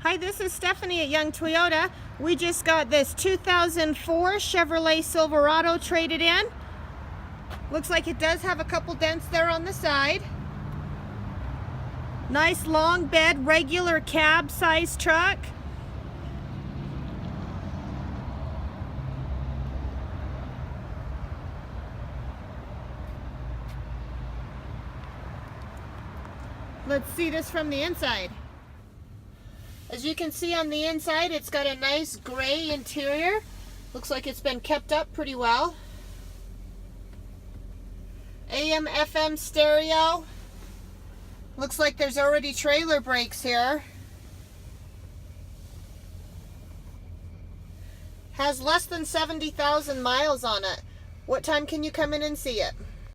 Hi, this is Stephanie at Young Toyota. We just got this 2004 Chevrolet Silverado traded in. Looks like it does have a couple dents there on the side. Nice long bed, regular cab size truck. Let's see this from the inside. As you can see on the inside, it's got a nice gray interior. Looks like it's been kept up pretty well. AM, FM stereo. Looks like there's already trailer brakes here. Has less than 70,000 miles on it. What time can you come in and see it?